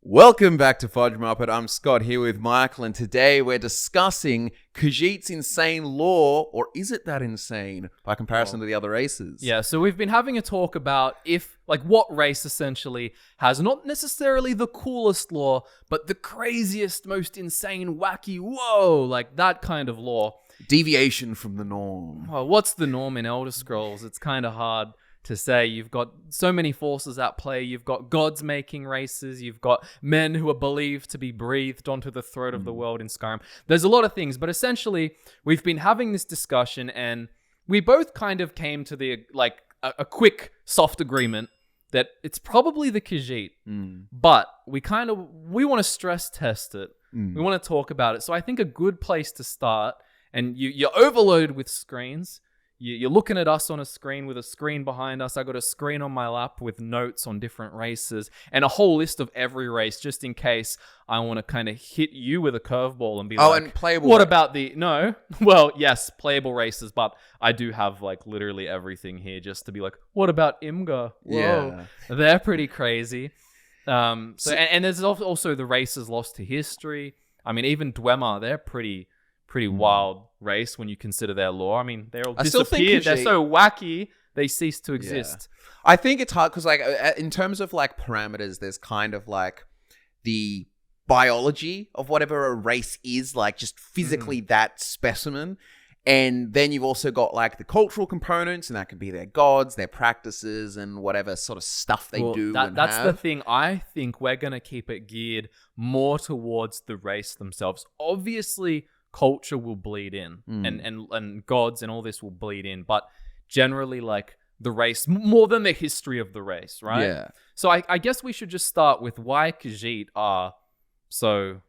Welcome back to Fudge Muppet. I'm Scott here with Michael, and today we're discussing Khajiit's insane lore, or is it that insane by comparison to the other races? Yeah, so we've been having a talk about what race essentially has not necessarily the coolest lore, but the craziest, most insane, wacky, whoa, like that kind of lore. Deviation from the norm. Well, what's the norm in Elder Scrolls? It's kind of hard to say. You've got so many forces at play. You've got gods making races. You've got men who are believed to be breathed onto the throat of the world in Skyrim. There's a lot of things, but essentially we've been having this discussion and we both kind of came to the a quick soft agreement that it's probably the Khajiit, but we want to stress test it. We want to talk about it. So I think a good place to start, and you're overloaded with screens. You're looking at us on a screen with a screen behind us. I got a screen on my lap with notes on different races and a whole list of every race, just in case I want to kind of hit you with a curveball and be and playable. What about well, yes, playable races, but I do have literally everything here just to be like, what about Imgur? Whoa, Yeah. they're pretty crazy. And there's also the races lost to history. I mean, even Dwemer, they're pretty wild race when you consider their lore. I mean, they're all disappeared. They're so wacky, they cease to exist. Yeah. I think it's hard because, in terms of parameters, there's kind of the biology of whatever a race is, just physically that specimen. And then you've also got the cultural components, and that could be their gods, their practices, and whatever sort of stuff they do. That's the thing. I think we're going to keep it geared more towards the race themselves. Obviously, culture will bleed in and gods and all this will bleed in, but generally the race more than the history of the race, right? Yeah. So I guess we should just start with why Khajiit are so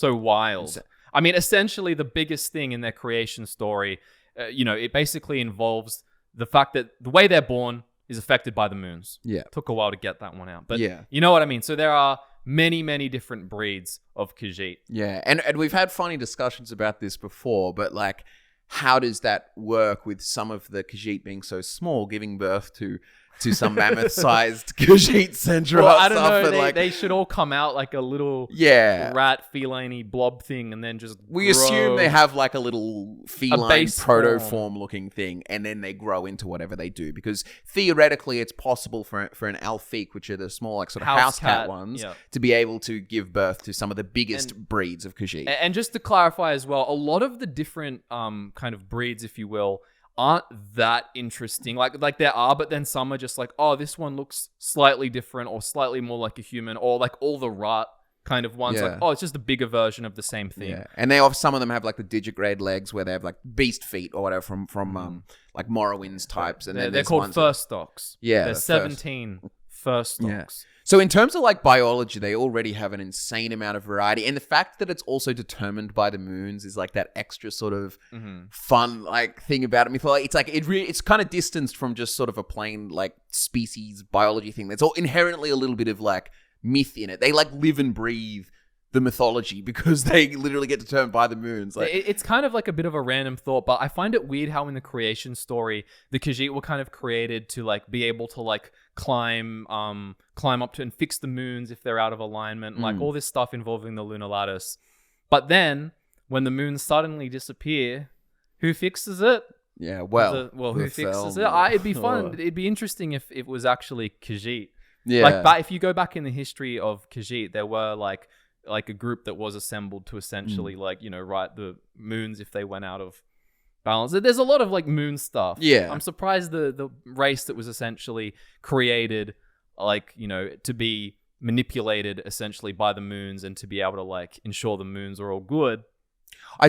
wild. I mean, essentially the biggest thing in their creation story, it basically involves the fact that the way they're born is affected by the moons. Yeah. Took a while to get that one out, but yeah, you know what I mean? So there are many different breeds of Khajiit. Yeah, and we've had funny discussions about this before, but how does that work with some of the Khajiit being so small, giving birth to some mammoth-sized Khajiit Centra? Well, I don't know. They should all come out like a little rat feline-y blob thing, and then just we assume they have a little feline protoform looking thing, and then they grow into whatever they do. Because theoretically, it's possible for an Alfiq, which are the small sort of house cat ones, to be able to give birth to some of the biggest breeds of Khajiit. And just to clarify as well, a lot of the different kind of breeds, if you will, aren't that interesting. Like there are, but then some are just this one looks slightly different or slightly more like a human, or all the rat kind of ones. Yeah. It's just a bigger version of the same thing. Yeah. And some of them have the digigrade legs where they have beast feet or whatever from Morrowind's types. And they're called first stocks. Yeah. There's 17 first stocks. Yeah. So in terms of biology, they already have an insane amount of variety, and the fact that it's also determined by the moons is that extra sort of fun thing about it. I mean, it's kind of distanced from just sort of a plain species biology thing. There's all inherently a little bit of myth in it. They live and breathe the mythology because they literally get determined by the moons. It's kind of a bit of a random thought, but I find it weird how in the creation story the Khajiit were kind of created to be able to climb up to and fix the moons if they're out of alignment, all this stuff involving the lunar lattice. But then when the moons suddenly disappear, who fixes it? Yeah, who fixes it? It'd be fun. It'd be interesting if it was actually Khajiit. Yeah. But if you go back in the history of Khajiit, there were a group that was assembled to essentially right the moons if they went out of balance. There's a lot of moon stuff. Yeah. I'm surprised the race that was essentially created to be manipulated essentially by the moons and to be able to ensure the moons are all good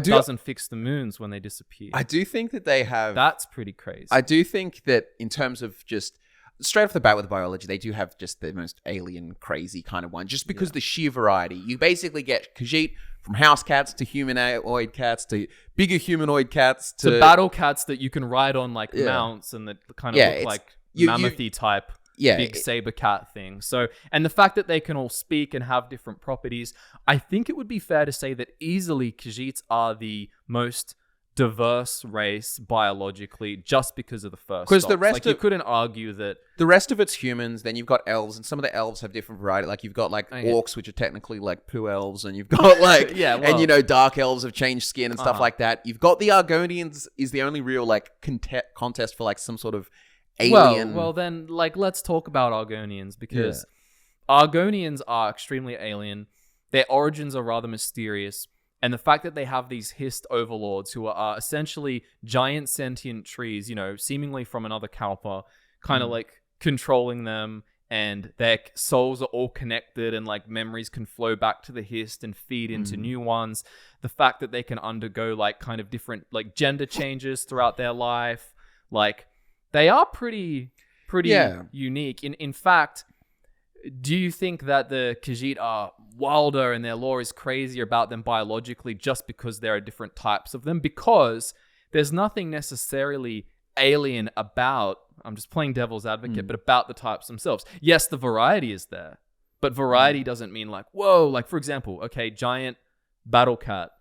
doesn't fix the moons when they disappear. I do think that they have... That's pretty crazy. I do think that in terms of just... Straight off the bat with biology, they do have just the most alien, crazy kind of one, just because the sheer variety. You basically get Khajiit from house cats to humanoid cats to bigger humanoid cats to battle cats that you can ride on mounts and that kind of look mammothy type big saber cat thing. So, and the fact that they can all speak and have different properties, I think it would be fair to say that easily Khajiits are the most diverse race biologically just because of the first. Because the rest you couldn't argue that the rest of it's humans. Then you've got elves, and some of the elves have different variety. Like you've got like orcs, which are technically like poo elves, and you've got like and dark elves have changed skin and stuff like that. You've got the Argonians is the only real like contest for like some sort of alien. Well, then like let's talk about Argonians because Argonians are extremely alien. Their origins are rather mysterious. And the fact that they have these hist overlords who are essentially giant sentient trees, seemingly from another Kalpa, kind of like controlling them, and their souls are all connected and like memories can flow back to the hist and feed into new ones. The fact that they can undergo like kind of different like gender changes throughout their life, like they are pretty unique. In fact, do you think that the Khajiit are wilder and their lore is crazier about them biologically just because there are different types of them? Because there's nothing necessarily alien about, I'm just playing devil's advocate, but about the types themselves. Yes, the variety is there, but variety doesn't mean like, whoa, like for example, giant battle cat,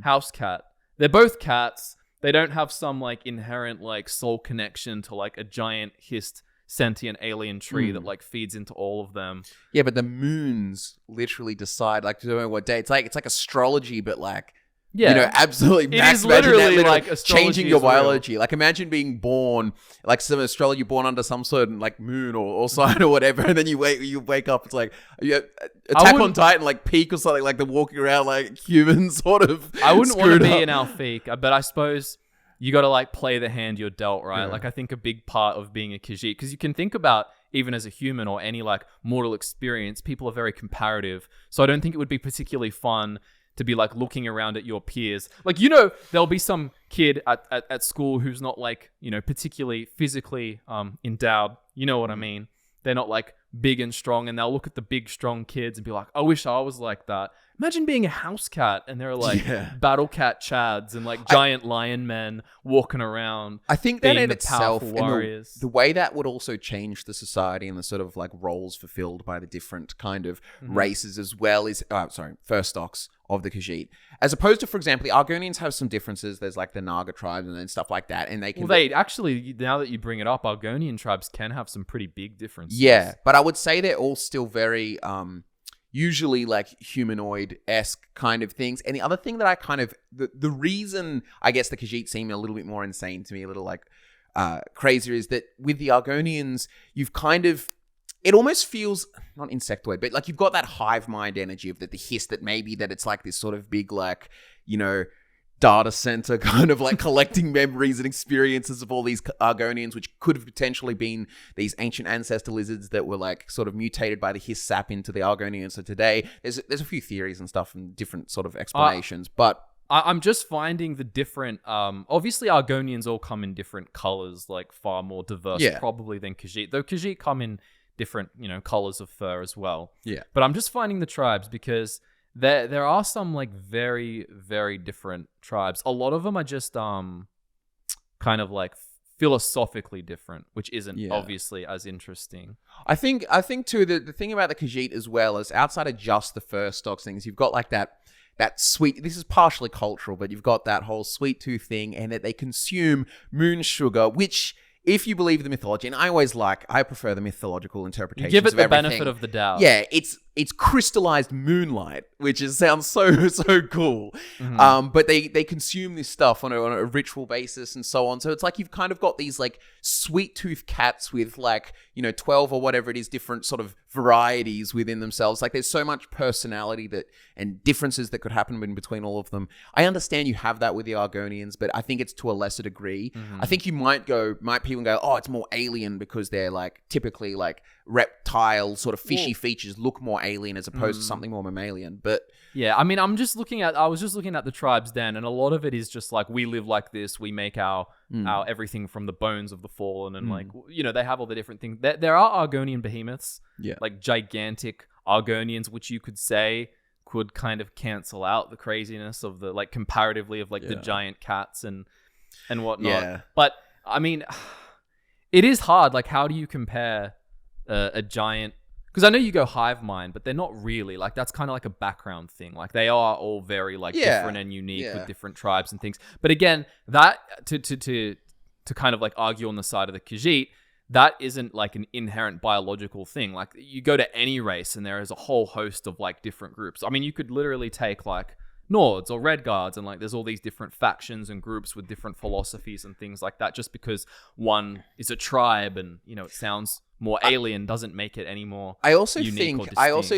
house cat. They're both cats. They don't have some like inherent like soul connection to like a giant hist sentient alien tree that like feeds into all of them. Yeah, but the moons literally decide like what day. It's like astrology, but like absolutely. It is literally like astrology changing your biology. Like imagine being born like some astrology, you're born under some certain like moon or sign or whatever, and then you wake up. It's like Attack on Titan, like Peak or something, like they're walking around like humans, sort of. I wouldn't want to be in Alfiq, but I suppose you got to like play the hand you're dealt, right? Like I think a big part of being a Khajiit, because you can think about even as a human or any like mortal experience, people are very comparative. So I don't think it would be particularly fun to be like looking around at your peers. Like, there'll be some kid at school who's not like, particularly physically endowed. You know what I mean? They're not like big and strong, and they'll look at the big, strong kids and be like, I wish I was like that. Imagine being a house cat and there are like battle cat chads and like giant lion men walking around. I think that in itself, warriors. The way that would also change the society and the sort of like roles fulfilled by the different kind of races as well is, first stocks of the Khajiit. As opposed to, for example, the Argonians have some differences. There's like the Naga tribes and then stuff like that. And they can... Well, they actually, now that you bring it up, Argonian tribes can have some pretty big differences. Yeah, but I would say they're all still very... usually like humanoid-esque kind of things. And the other thing that I kind of... The reason I guess the Khajiit seem a little bit more insane to me, a little like crazier, is that with the Argonians, you've kind of... It almost feels, not insectoid, but like you've got that hive mind energy of the hist that maybe that it's like this sort of big like, data center kind of like collecting memories and experiences of all these Argonians, which could have potentially been these ancient ancestor lizards that were like sort of mutated by the hist sap into the Argonians. So today, there's a few theories and stuff and different sort of explanations, but... I'm just finding the different... obviously, Argonians all come in different colors, like far more diverse probably than Khajiit, though Khajiit come in different, colors of fur as well. Yeah. But I'm just finding the tribes because there are some like very, very different tribes. A lot of them are just kind of like philosophically different, which isn't obviously as interesting. I think too the thing about the Khajiit as well is outside of just the fur stocks things, you've got like that sweet, this is partially cultural, but you've got that whole sweet tooth thing, and that they consume moon sugar, which... If you believe the mythology, and I prefer the mythological interpretations. You give it the everything. benefit of the doubt. Yeah, it's crystallized moonlight, which sounds so cool. But they consume this stuff on a ritual basis and so on. So it's like you've kind of got these like sweet tooth cats with like 12 or whatever it is, different sort of varieties within themselves. Like there's so much personality and differences that could happen in between all of them. I understand you have that with the Argonians, but I think it's to a lesser degree. I think you might people go, oh, it's more alien because they're like typically like reptile sort of fishy features look more alien as opposed to something more mammalian. But yeah, I mean, I was just looking at the tribes then, and a lot of it is just like we live like this, we make our everything from the bones of the fallen, and like they have all the different things. There are Argonian behemoths, like gigantic Argonians, which you could say could kind of cancel out the craziness of the like comparatively of like the giant cats and whatnot. But I mean, it is hard. Like, how do you compare a giant? because I know you go hive mind, but they're not really. Like, that's kind of like a background thing. Like, they are all very like different and unique with different tribes and things. But again, that to kind of like argue on the side of the Khajiit, that isn't like an inherent biological thing. Like, you go to any race and there is a whole host of like different groups. I mean, you could literally take like Nords or Red Guards, and like there's all these different factions and groups with different philosophies and things like that. Just because one is a tribe and, you know, it sounds more alien doesn't make it any more I also unique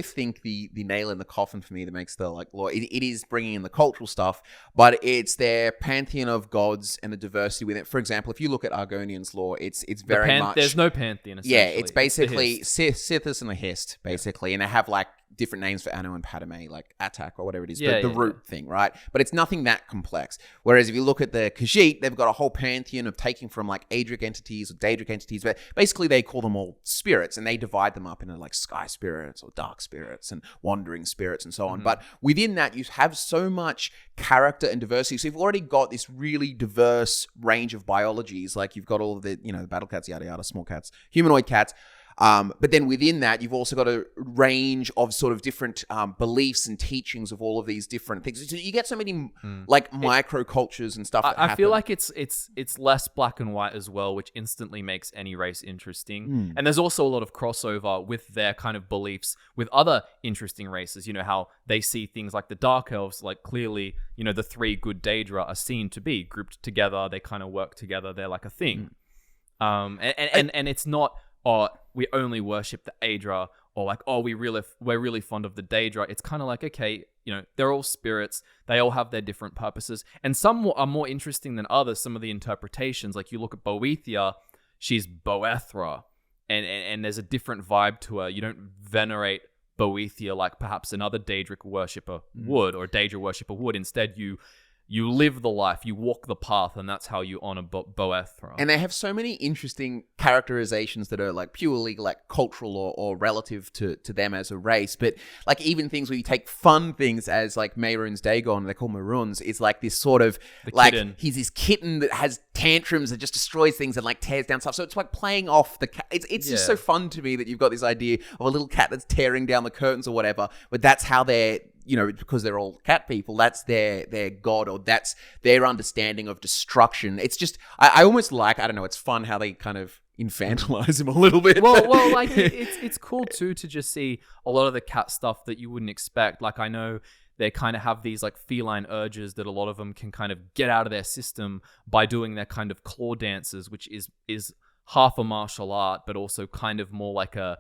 think the nail in the coffin for me that makes the like lore, it is bringing in the cultural stuff, but it's their pantheon of gods and the diversity with it. For example, if you look at Argonians lore, it's very much there's no pantheon. Yeah, it's basically Sithis and the Hist, basically, and they have like different names for Anu and Padme, like Attack or whatever it is, the root thing, right? But it's nothing that complex. Whereas if you look at the Khajiit, they've got a whole pantheon of taking from like Adric entities or Daedric entities, but basically they call them all spirits, and they divide them up into like sky spirits or dark spirits and wandering spirits and so on. But within that, you have so much character and diversity. So you've already got this really diverse range of biologies. Like, you've got all of the, you know, the battle cats, yada yada, small cats, humanoid cats. But then within that, you've also got a range of sort of different beliefs and teachings of all of these different things. So you get so many like micro cultures and stuff. I feel like it's less black and white as well, which instantly makes any race interesting. And there's also a lot of crossover with their kind of beliefs with other interesting races. You know, how they see things like the Dark Elves, like clearly, you know, the three good Daedra are seen to be grouped together. They kind of work together. They're like a thing. And it's not, or we only worship the Aedra, or like, oh, we're really fond of the Daedra. It's kind of like, okay, you know, they're all spirits. They all have their different purposes. And some are more interesting than others, some of the interpretations. Like, you look at Boethia, she's Boethra, and there's a different vibe to her. You don't venerate Boethia like perhaps another Daedric worshipper would, or Daedra worshipper would. Instead, you live the life, you walk the path, and that's how you honor Boethra. And they have so many interesting characterizations that are like purely like cultural or relative to them as a race. But like even things where you take fun things as like Mehrunes Dagon, they're called Maroons, is like this sort of like kitten. He's this kitten that has tantrums that just destroys things and like tears down stuff. So it's like playing off the cat. It's just so fun to me that you've got this idea of a little cat that's tearing down the curtains or whatever, but that's how they're, you know, because they're all cat people, that's their god, or that's their understanding of destruction. It's just, I almost like, I don't know, it's fun how they kind of infantilize him a little bit. Well, like it's cool too to just see a lot of the cat stuff that you wouldn't expect. Like, I know they kind of have these like feline urges that a lot of them can kind of get out of their system by doing their kind of claw dances, which is half a martial art, but also kind of more like a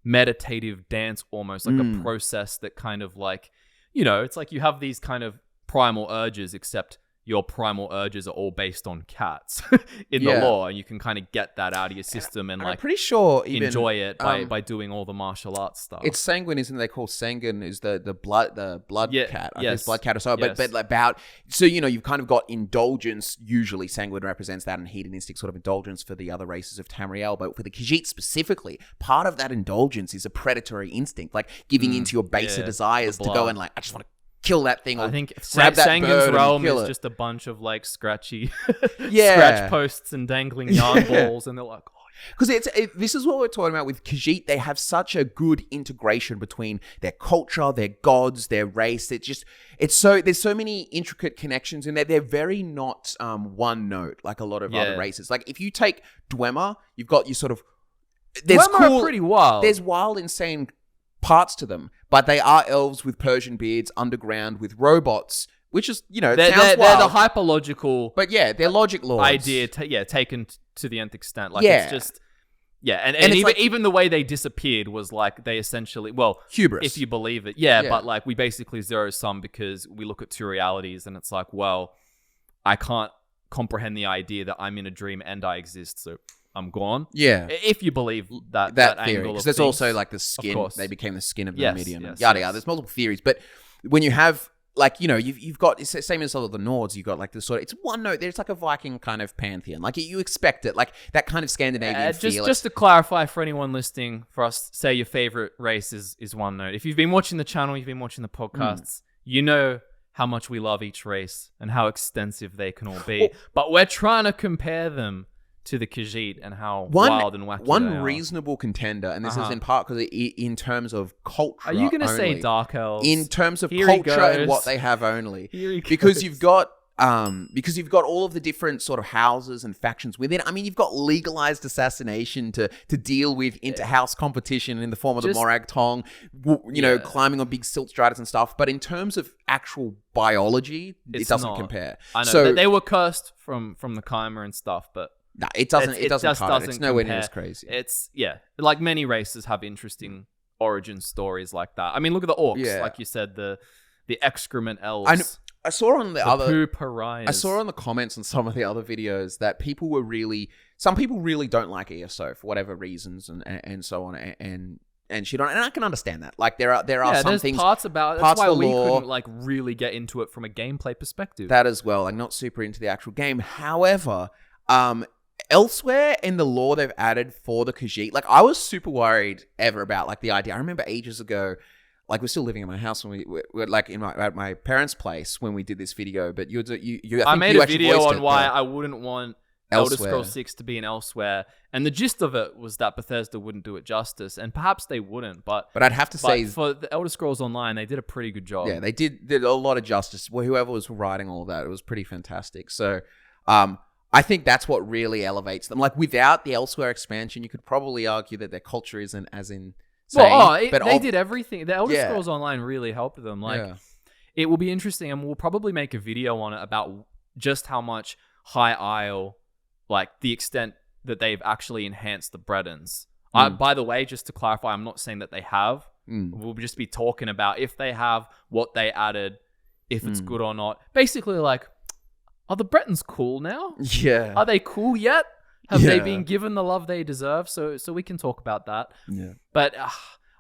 meditative dance, almost like a process that kind of like, you know, it's like you have these kind of primal urges, except your primal urges are all based on cats in the lore, and you can kind of get that out of your system and like, I'm pretty sure even, enjoy it by doing all the martial arts stuff. It's sanguine, isn't it? They call sanguine is the blood cat. I guess blood cat or so. Yes. But about, so, you know, you've kind of got indulgence. Usually sanguine represents that, and hedonistic sort of indulgence for the other races of Tamriel. But for the Khajiit specifically, part of that indulgence is a predatory instinct, like giving into your baser desires to go and like, I just want to kill that thing. Or I think grab that Sanguine's realm is it. just a bunch of like scratchy scratch posts and dangling yarn balls, and they're like, oh. Because this is what we're talking about with Khajiit. They have such a good integration between their culture, their gods, their race. There's so many intricate connections in there. They're very not one note like a lot of other races. Like if you take Dwemer, you've got your sort of Dwemer are pretty wild. There's wild, insane parts to them, but they are elves with Persian beards underground with robots, which is, you know, they're the hyperlogical, but yeah, they're logic lords idea taken to the nth extent. Like it's just and even, like, even the way they disappeared was like they essentially, well, hubris, if you believe it, but like we basically zero sum because we look at two realities and it's like, well, I can't comprehend the idea that I'm in a dream and I exist, so I'm gone. Yeah. If you believe that theory, angle, because there's things, also like the skin. They became the skin of the medium. Yes, yada yada. There's multiple theories, but when you have like, you know, you've got, it's the same as all of the Nords. You've got like the sort of, it's one note. There's like a Viking kind of pantheon. Like you expect it, like that kind of Scandinavian feel. Just to clarify for anyone listening, for us, say your favorite race is one note. If you've been watching the channel, you've been watching the podcasts, you know how much we love each race and how extensive they can all be. But we're trying to compare them to the Khajiit and how wild and wacky one they are. reasonable contender, and this is in part because in terms of culture. Are you going to say Dark Elves? In terms of Here culture and what they have only, because you've got all of the different sort of houses and factions within. I mean, you've got legalized assassination to deal with inter-house competition in the form of the Morag Tong, climbing on big silt striders and stuff. But in terms of actual biology, it doesn't compare. I know so, they were cursed from the Chimera and stuff, but no, it doesn't. It doesn't cut it. It's nowhere near as crazy. It's like many races have interesting origin stories like that. I mean, look at the orcs, like you said, the excrement elves. I saw on I saw on the comments on some of the other videos that some people really don't like ESO for whatever reasons and so on and shit on it. And I can understand that. Like there are some things, parts about it. That's why we couldn't like really get into it from a gameplay perspective. That as well. Like not super into the actual game. However, elsewhere in the lore they've added for the Khajiit, like I was super worried ever about like the idea. I remember ages ago. Like, we're still living in my house when we're like at my parents' place when we did this video. But I made a video on why I wouldn't want Elder Scrolls 6 to be an Elsewhere. And the gist of it was that Bethesda wouldn't do it justice. And perhaps they wouldn't. But I'd have to say... for the Elder Scrolls Online, they did a pretty good job. Yeah, they did a lot of justice. Whoever was writing all of that, it was pretty fantastic. So, I think that's what really elevates them. Like, without the Elsewhere expansion, you could probably argue that their culture isn't as in... they did everything. The Elder Scrolls Online really helped them. Like, it will be interesting, and we'll probably make a video on it about just how much High Isle, like the extent that they've actually enhanced the Bredons. By the way, just to clarify, I'm not saying that they have. We'll just be talking about if they have, what they added, if it's good or not. Basically, like, are the Bretons cool now? Yeah. Are they cool yet? Have they been given the love they deserve? So we can talk about that. Yeah. But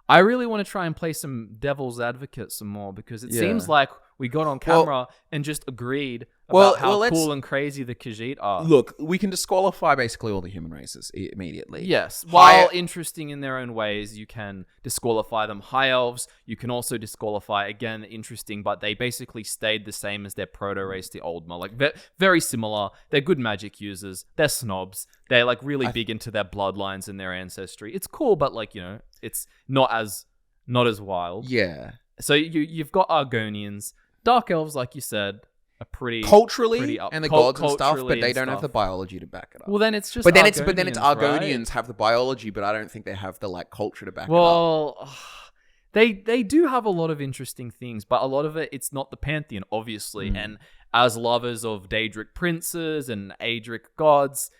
I really want to try and play some devil's advocate some more because it seems like we got on camera and just agreed about how cool and crazy the Khajiit are. Look, we can disqualify basically all the human races immediately. Yes. While interesting in their own ways, you can disqualify them. High Elves, you can also disqualify. Again, interesting, but they basically stayed the same as their proto-race, the Oldma. Like, very similar. They're good magic users. They're snobs. They're, like, really big into their bloodlines and their ancestry. It's cool, but, like, it's not as wild. Yeah. So you've got Argonians. Dark Elves, like you said, are pretty culturally and the gods and stuff, but they don't have the biology to back it up. Well, then it's just but then it's Argonians have the biology, but I don't think they have the like culture to back it up. Well, they do have a lot of interesting things, but a lot of it's not the pantheon, obviously. And as lovers of Daedric princes and Aedric gods.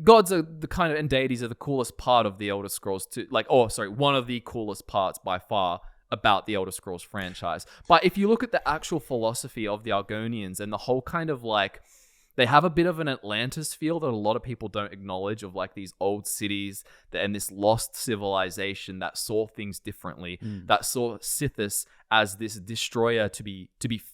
Gods are the kind of, and deities are the coolest part of the Elder Scrolls one of the coolest parts by far about the Elder Scrolls franchise. But if you look at the actual philosophy of the Argonians and the whole kind of like, they have a bit of an Atlantis feel that a lot of people don't acknowledge, of like these old cities and this lost civilization that saw things differently, that saw Sithis as this destroyer to be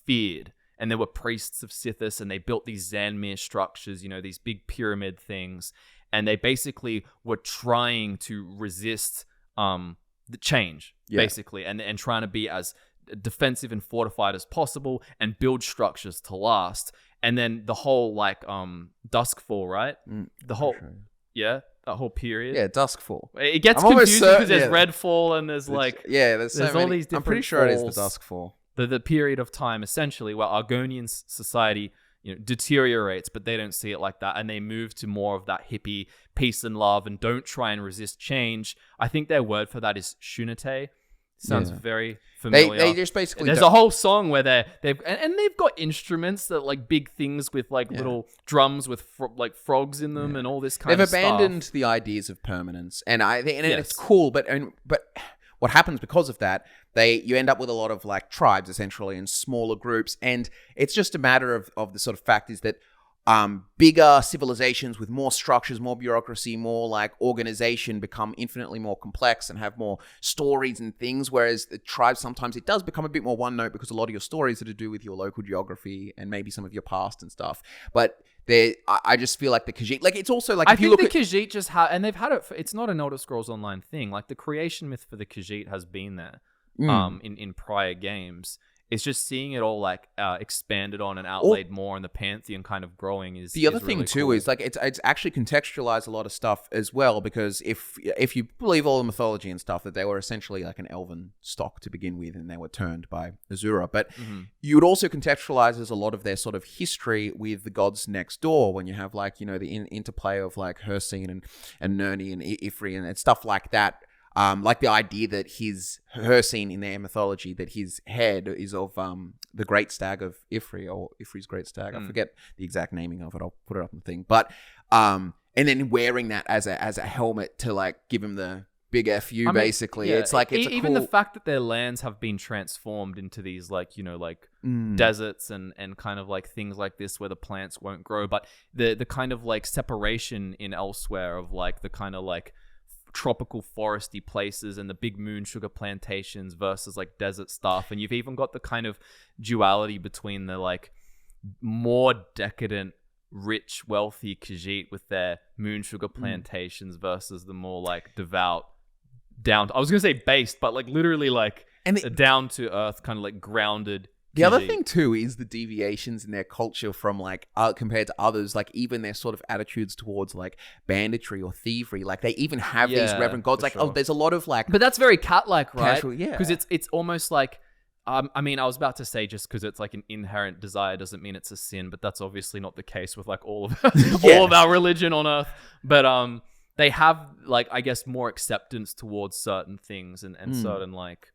feared. And there were priests of Sithis, and they built these Zanmir structures, these big pyramid things. And they basically were trying to resist the change, basically, and trying to be as defensive and fortified as possible and build structures to last. And then the whole, like, Duskfall, right? The whole... Yeah, that whole period. Yeah, Duskfall. It gets confusing because there's Redfall and there's like... there's all these different I'm pretty sure falls. It is the Duskfall. The period of time, essentially, where Argonian society deteriorates, but they don't see it like that, and they move to more of that hippie peace and love and don't try and resist change. I think their word for that is Shunite. Sounds very familiar. They just basically... There's a whole song where they've got instruments that like big things with like little drums with like frogs in them and all this kind of stuff. They've abandoned the ideas of permanence, and it's cool, but what happens because of that, you end up with a lot of like tribes essentially and smaller groups, and it's just a matter of the sort of fact is that bigger civilizations with more structures, more bureaucracy, more like organization become infinitely more complex and have more stories and things, whereas the tribes sometimes it does become a bit more one note because a lot of your stories are to do with your local geography and maybe some of your past and stuff. But I just feel like the Khajiit, like it's also like I think the Khajiit just have, and they've had it. It's not an Elder Scrolls Online thing. Like the creation myth for the Khajiit has been there in prior games. it's just seeing it all like expanded on and outlaid more, and the pantheon kind of growing is the other is thing really too cool. is like it's actually contextualized a lot of stuff as well, because if you believe all the mythology and stuff, that they were essentially like an elven stock to begin with, and they were turned by Azura, but you would also contextualize as a lot of their sort of history with the gods next door, when you have like, you know, the interplay of like Hircine and Nerni and Ifri and stuff like that. Like the idea that Hircine in their mythology, that his head is of the great stag of Ifri, or Ifri's great stag. I forget the exact naming of it. I'll put it up in the thing. But and then wearing that as a helmet to like give him the big FU, basically. Yeah, it's like even the fact that their lands have been transformed into these like, you know, like deserts and kind of like things like this where the plants won't grow, but the kind of like separation in elsewhere of like the kind of like tropical foresty places and the big moon sugar plantations versus like desert stuff, and you've even got the kind of duality between the like more decadent, rich, wealthy Khajiit with their moon sugar plantations versus the more like devout, I was gonna say based, but like literally like down to earth, kind of like grounded. The other thing too is the deviations in their culture from like compared to others, like even their sort of attitudes towards like banditry or thievery. Like they even have these reverend gods. Like, oh, there's a lot of like, but that's very cat-like, right? Casual, yeah. Because it's almost like, I mean, I was about to say just because it's like an inherent desire doesn't mean it's a sin, but that's obviously not the case with like all of all of our religion on earth. But they have like, I guess, more acceptance towards certain things and certain like.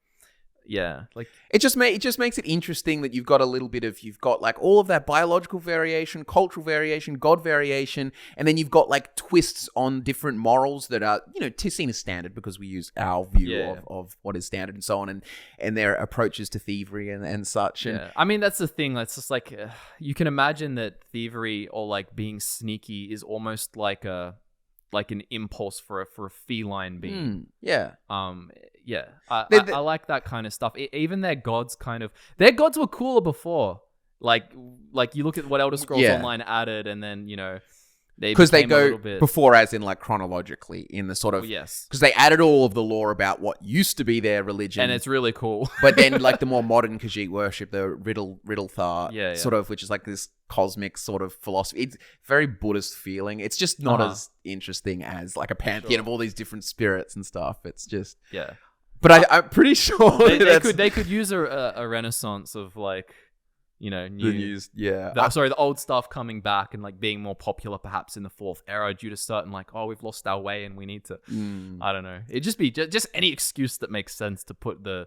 Yeah, like it just makes it interesting that you've got like all of that biological variation, cultural variation, god variation, and then you've got like twists on different morals that are, you know, seen as standard because we use our view of what is standard and so on, and their approaches to thievery and such. And I mean, that's the thing. That's just like you can imagine that thievery or like being sneaky is almost like an impulse for a feline being. I like that kind of stuff. Even their gods were cooler before. Like you look at what Elder Scrolls Online added, and then, you know, because they go before, as in like chronologically in the sort of because they added all of the lore about what used to be their religion, and it's really cool. But then like the more modern Khajiit worship, the Riddlethar, sort of, which is like this cosmic sort of philosophy. It's very Buddhist feeling. It's just not as interesting as like a pantheon of all these different spirits and stuff. It's just But I'm pretty sure they could use a renaissance of like, you know, the old stuff coming back and like being more popular perhaps in the fourth era due to certain like, oh, we've lost our way and we need to I don't know. It'd just be just any excuse that makes sense to put the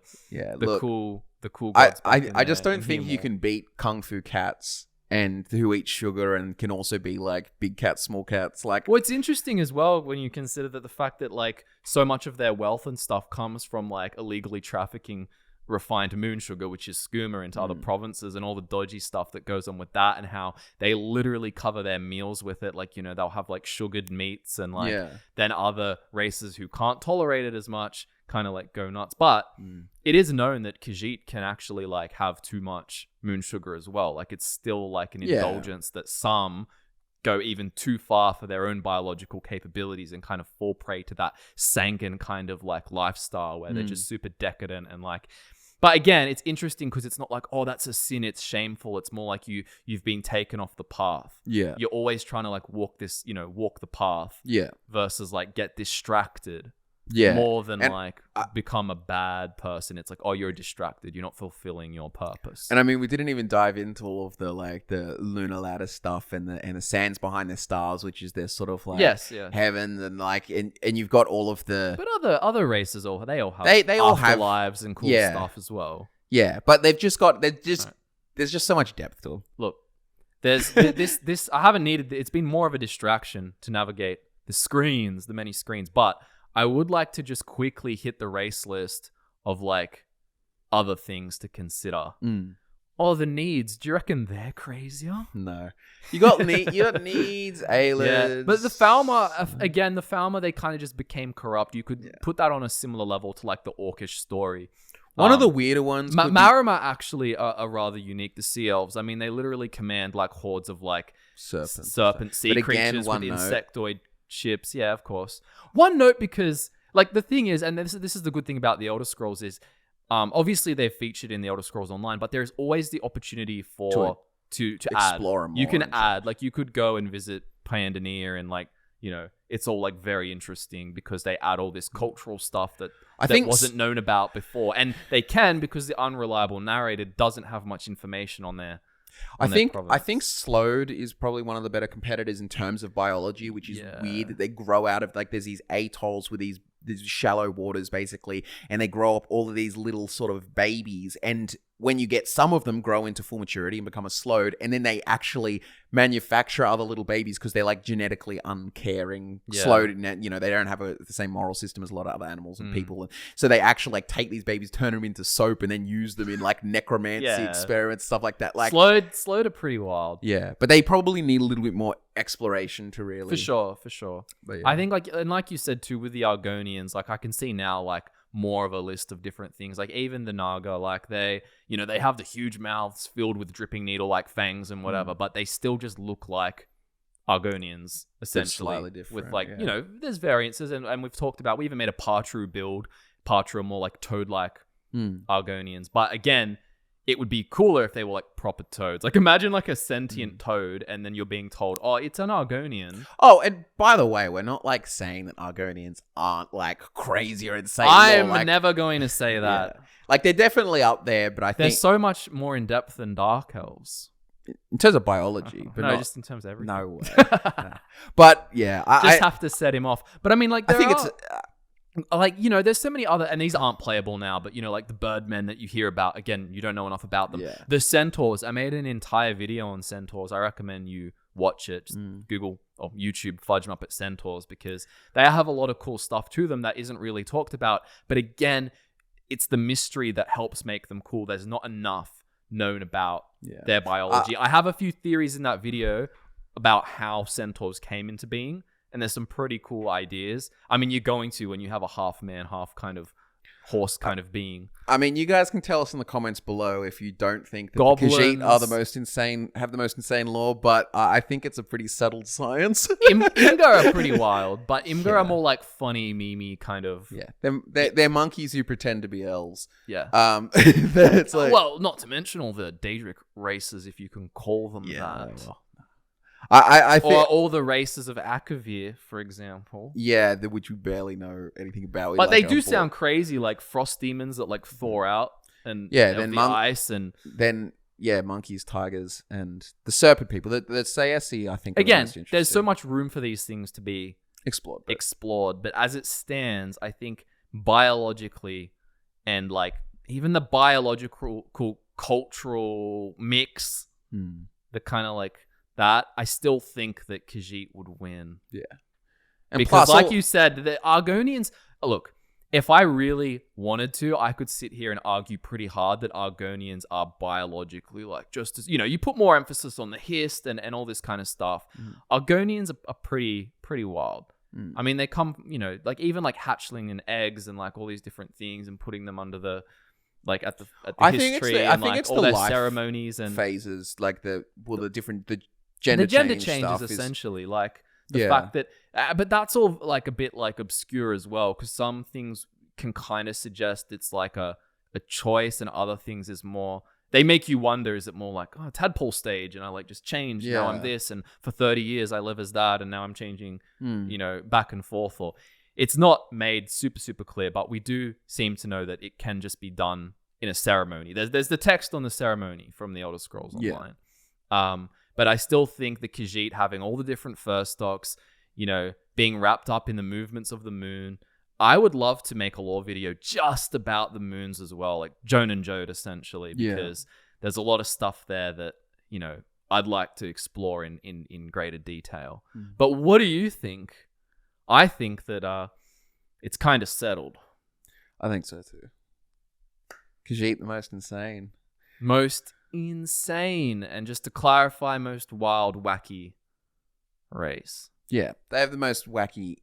cool gods I just don't think you can beat Kung Fu cats and who eat sugar and can also be like big cats, small cats. Like, well, it's interesting as well when you consider that the fact that like so much of their wealth and stuff comes from like illegally trafficking refined moon sugar, which is skooma, into other provinces, and all the dodgy stuff that goes on with that, and how they literally cover their meals with it. Like, you know, they'll have like sugared meats, and like then other races who can't tolerate it as much kind of like go nuts. But it is known that Khajiit can actually like have too much moon sugar as well. Like, it's still like an indulgence that some go even too far for their own biological capabilities and kind of fall prey to that Sangan kind of like lifestyle where they're just super decadent and like. But again, it's interesting because it's not like, oh, that's a sin, it's shameful. It's more like you've been taken off the path. Yeah. You're always trying to like walk the path. Yeah. Versus like get distracted. Yeah. More than like become a bad person. It's like, oh, you're distracted. You're not fulfilling your purpose. And I mean, we didn't even dive into all of the like the lunar ladder stuff and the sands behind the stars, which is their sort of like heaven, and like and you've got all of the. But other races they all have lives and cool stuff as well. Yeah, but there's just so much depth to them. Look, there's this. I haven't needed. It's been more of a distraction to navigate the many screens, but. I would like to just quickly hit the race list of like other things to consider. Oh, the needs. Do you reckon they're crazier? No. You got needs, Aylas. Yeah. But the Falmer, they kind of just became corrupt. You could put that on a similar level to like the Orcish story. One of the weirder ones. Marama actually are rather unique. The Sea Elves. I mean, they literally command like hordes of like serpent sea creatures with insectoid ships. Yeah, of course. One note, because like the thing is, and this is the good thing about the Elder Scrolls, is Obviously they're featured in the Elder Scrolls Online, but there's always the opportunity for to add. Explore them You more can and add, like, you could go and visit Pandanir, and like, it's all like very interesting because they add all this cultural stuff that wasn't known about before, and they can because the unreliable narrator doesn't have much information on there. I think Slowed is probably one of the better competitors in terms of biology, which is weird that they grow out of, like, there's these atolls with these shallow waters basically, and they grow up all of these little sort of babies, and when you get some of them grow into full maturity and become a Slowed, and then they actually manufacture other little babies because they're like genetically uncaring Slowed, and they don't have the same moral system as a lot of other animals and people, so they actually like take these babies, turn them into soap, and then use them in like necromancy experiments, stuff like that. Like Slowed are pretty wild. Yeah, but they probably need a little bit more exploration to really... For sure. But I think like you said too, with the Argonians, like I can see now like more of a list of different things. Like even the Naga, like they have the huge mouths filled with dripping needle like fangs and whatever, but they still just look like Argonians essentially. Slightly different, with like, there's variances, and we've talked about, we even made a Patru build. Patru are more like toad-like Argonians. But again, it would be cooler if they were like proper toads. Like imagine like a sentient toad, and then you're being told, oh, it's an Argonian. Oh, and by the way, we're not like saying that Argonians aren't like crazy or insane. I'm never going to say that. Yeah. Like they're definitely up there, but I think they're so much more in depth than Dark Elves. In terms of biology, but no, just in terms of everything. No way. No. But yeah, I have to set him off. But I mean, like, I think it's like, there's so many other, and these aren't playable now, but like the birdmen that you hear about, again, you don't know enough about them. Yeah. The centaurs, I made an entire video on centaurs. I recommend you watch it. Just Google or YouTube Fudge Muppet Centaurs, because they have a lot of cool stuff to them that isn't really talked about. But again, it's the mystery that helps make them cool. There's not enough known about their biology. I have a few theories in that video about how centaurs came into being, and there's some pretty cool ideas. I mean, you're going to when you have a half man, half kind of horse kind of being. I mean, you guys can tell us in the comments below if you don't think that the Khajiit are the most insane, have the most insane lore, but I think it's a pretty settled science. Imgur are pretty wild, but Imgur are more like funny, memey kind of. Yeah, they're monkeys who pretend to be elves. Yeah. It's like, well, not to mention all the Daedric races, if you can call them that. Well, I think, or all the races of Akavir, for example. Yeah, which we barely know anything about. But they do sound crazy, like frost demons that like thaw out and then the ice, and then monkeys, tigers, and the serpent people. The Sayesi, I think. Again, there's so much room for these things to be explored. But as it stands, I think biologically, and like even the biological cultural mix, the kind of like that, I still think that Khajiit would win. Yeah. And because like you said, the Argonians, look, if I really wanted to, I could sit here and argue pretty hard that Argonians are biologically like just as, you put more emphasis on the hist and all this kind of stuff. Argonians are pretty wild. I mean, they come, like even like hatchling and eggs and like all these different things and putting them under the, like at the history and like all their ceremonies and phases, like the gender change changes stuff essentially, like the fact that, but that's all like a bit like obscure as well, because some things can kind of suggest it's like a choice, and other things is more, they make you wonder, is it more like, oh, tadpole stage, and I like just changed, now I'm this, and for 30 years I live as that, and now I'm changing, back and forth, or it's not made super clear, but we do seem to know that it can just be done in a ceremony. There's the text on the ceremony from the Elder Scrolls Online. But I still think the Khajiit having all the different fur stocks, being wrapped up in the movements of the moon. I would love to make a lore video just about the moons as well, like Joan and Jode essentially, because there's a lot of stuff there that, I'd like to explore in greater detail. But what do you think? I think that it's kind of settled. I think so too. Khajiit, the most insane. Most insane. And just to clarify, most wild, wacky race. Yeah, they have the most wacky,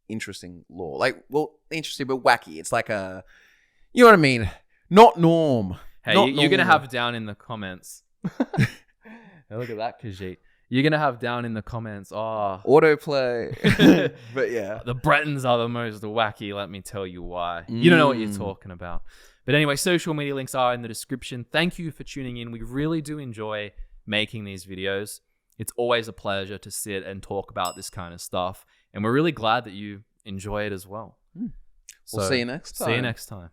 interesting lore. Like, well, interesting, but wacky. It's like a, you know what I mean? Not norm. Hey, you're going to have down in the comments. Hey, look at that Khajiit. you're going to have down in the comments, autoplay. But yeah. The Bretons are the most wacky, let me tell you why. You don't know what you're talking about. But anyway, social media links are in the description. Thank you for tuning in. We really do enjoy making these videos. It's always a pleasure to sit and talk about this kind of stuff. And we're really glad that you enjoy it as well. We'll see you next time. See you next time.